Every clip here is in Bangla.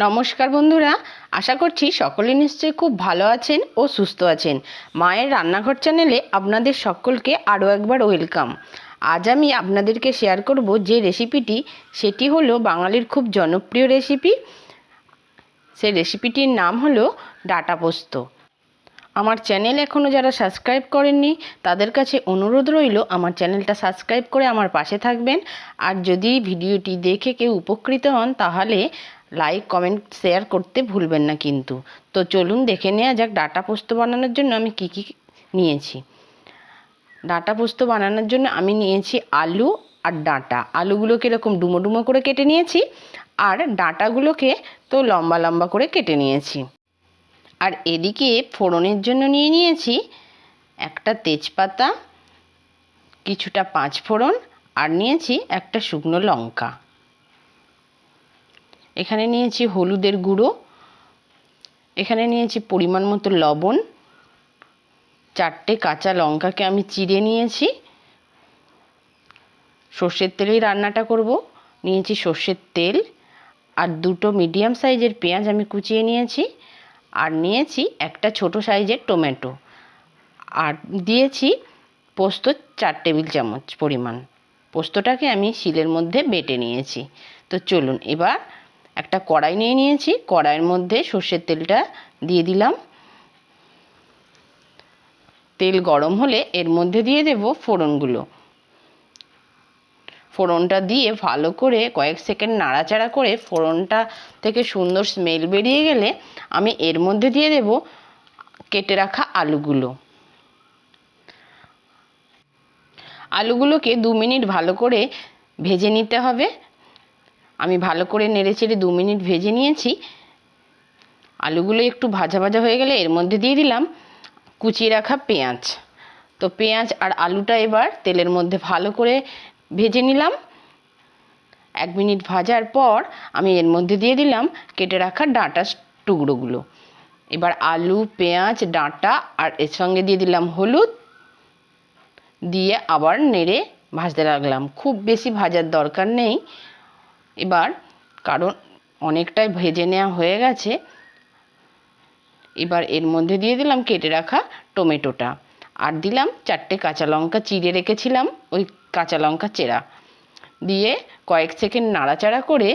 নমস্কার বন্ধুরা, আশা করছি সকলে নিশ্চয়ই খুব ভালো আছেন ও সুস্থ আছেন। মায়ের রান্নাঘর চ্যানেলে আপনাদের সকলকে আরও একবার ওয়েলকাম। আজ আমি আপনাদেরকে শেয়ার করব যে রেসিপিটি, সেটি হলো বাঙালির খুব জনপ্রিয় রেসিপি। সেই রেসিপিটির নাম হলো ডাঁটা পোস্ত। আমার চ্যানেল এখনও যারা সাবস্ক্রাইব করেননি তাদের কাছে অনুরোধ রইল আমার চ্যানেলটা সাবস্ক্রাইব করে আমার পাশে থাকবেন। আর যদি ভিডিওটি দেখে কেউ উপকৃত হন তাহলে লাইক, কমেন্ট, শেয়ার করতে ভুলবেন না কিন্তু। তো চলুন দেখে নেওয়া যাক ডাঁটা পোস্ত বানানোর জন্য আমি কি কি নিয়েছি। ডাঁটা পোস্ত বানানোর জন্য আমি নিয়েছি আলু আর ডাঁটা। আলুগুলোকে এরকম ডুমো ডুমো করে কেটে নিয়েছি, আর ডাঁটাগুলোকে তো লম্বা লম্বা করে কেটে নিয়েছি। আর এদিকে ফোড়নের জন্য নিয়ে নিয়েছি একটা তেজপাতা, কিছুটা পাঁচফোড়ন, আর নিয়েছি একটা শুকনো লঙ্কা। এখানে নিয়েছি হলুদের গুঁড়ো, এখানে নিয়েছি পরিমাণ মতো লবণ, 4টে কাঁচা লঙ্কাকে আমি চিড়ে নিয়েছি। সর্ষের তেলেই রান্নাটা করব। নিয়েছি সর্ষের তেল, আর 2টো মিডিয়াম সাইজের পেঁয়াজ আমি কুচিয়ে নিয়েছি, আর নিয়েছি একটা ছোট সাইজের টমেটো, আর দিয়েছি পোস্ত 4 টেবিল চামচ পরিমাণ। পোস্তটাকে আমি শিলের মধ্যে বেটে নিয়েছি। তো চলুন এবার একটা কড়াই নিয়ে নিয়েছি, কড়াইয়ের মধ্যে সর্ষের তেলটা দিয়ে দিলাম। তেল গরম হলে এর মধ্যে দিয়ে দেব ফোড়নগুলো। ফোড়নটা দিয়ে ভালো করে কয়েক সেকেন্ড নাড়াচাড়া করে ফোড়নটা থেকে সুন্দর স্মেল বেরিয়ে গেলে আমি এর মধ্যে দিয়ে দেব কেটে রাখা আলুগুলো। আলুগুলোকে 2 মিনিট ভালো করে ভেজে নিতে হবে। আমি ভালো করে নেড়েচেড়ে 2 মিনিট ভেজে নিয়েছি। আলুগুলো একটু ভাজা ভাজা হয়ে গেলে এর মধ্যে দিয়ে দিলাম কুচিয়ে রাখা পেঁয়াজ। তো পেঁয়াজ আর আলুটা এবার তেলের মধ্যে ভালো করে ভেজে নিলাম। 1 মিনিট ভাজার পর আমি এর মধ্যে দিয়ে দিলাম কেটে রাখা ডাঁটার টুকরোগুলো। এবার আলু, পেঁয়াজ, ডাঁটা আর এর সঙ্গে দিয়ে দিলাম হলুদ, দিয়ে আবার নেড়ে ভাজতে লাগলাম। খুব বেশি ভাজার দরকার নেই এবার, কারণ অনেকটাই ভেজে নেওয়া হয়ে গেছে। এবার এর মধ্যে দিয়ে দিলাম কেটে রাখা টমেটোটা, আর দিলাম 4টে কাঁচা লঙ্কা চিড়ে রেখেছিলাম, ওই কাঁচা লঙ্কা চেরা দিয়ে কয়েক সেকেন্ড নাড়াচাড়া করে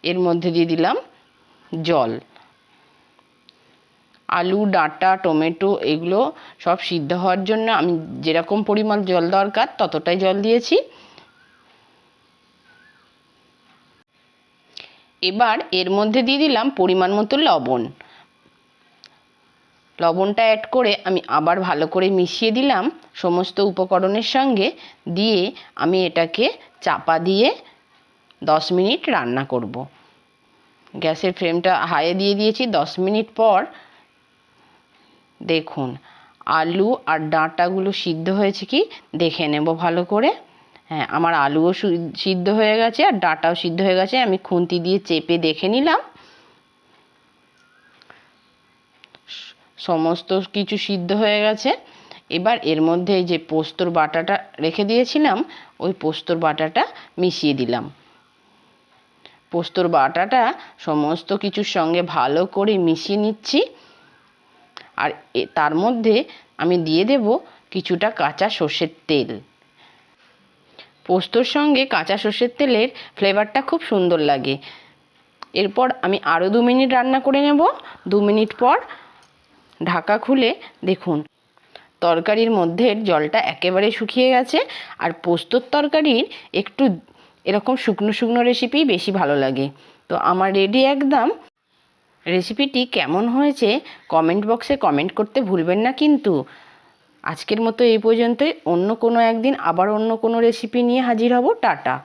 এর মধ্যে দিয়ে দিলাম জল। আলু, ডাঁটা, টমেটো এগুলো সব সিদ্ধ হওয়ার জন্য আমি যেরকম পরিমাণ জল দরকার ততটাই জল দিয়েছি। এবার এর মধ্যে দিয়ে দিলাম পরিমাণ মতো লবণ। লবণটা অ্যাড করে আমি আবার ভালো করে মিশিয়ে দিলাম সমস্ত উপকরণের সঙ্গে। দিয়ে আমি এটাকে চাপা দিয়ে 10 মিনিট রান্না করব। গ্যাসের ফ্লেমটা হাইয়ে দিয়ে দিয়েছি। 10 মিনিট পর দেখুন আলু আর ডাঁটাগুলো সিদ্ধ হয়েছে কি দেখে নেব ভালো করে। হ্যাঁ, আমার আলুও সিদ্ধ হয়ে গেছে আর ডাঁটাও সিদ্ধ হয়ে গেছে। আমি খুন্তি দিয়ে চেপে দেখে নিলাম সমস্ত কিছু সিদ্ধ হয়ে গেছে। এবার এর মধ্যে যে পোস্তর বাটাটা রেখে দিয়েছিলাম ওই পোস্তর বাটাটা মিশিয়ে দিলাম। পোস্তর বাটাটা সমস্ত কিছুর সঙ্গে ভালো করে মিশিয়ে নিচ্ছি। আর তার মধ্যে আমি দিয়ে দেব কিছুটা কাঁচা সর্ষের তেল। পোস্তর সঙ্গে কাঁচা সর্ষের তেলের ফ্লেভারটা খুব সুন্দর লাগে। এরপর আমি আরও 2 মিনিট রান্না করে নেব। 2 মিনিট পর ঢাকা খুলে দেখুন তরকারির মধ্যে জলটা একেবারে শুকিয়ে গেছে। আর পোস্তর তরকারির একটু এরকম শুকনো শুকনো রেসিপি বেশি ভালো লাগে। তো আমার রেডি একদম। রেসিপিটি কেমন হয়েছে কমেন্ট বক্সে কমেন্ট করতে ভুলবেন না কিন্তু। আজকের মতো এই পর্যন্তই। অন্য কোনো একদিন আবার অন্য কোনো রেসিপি নিয়ে হাজির হব। টাটা।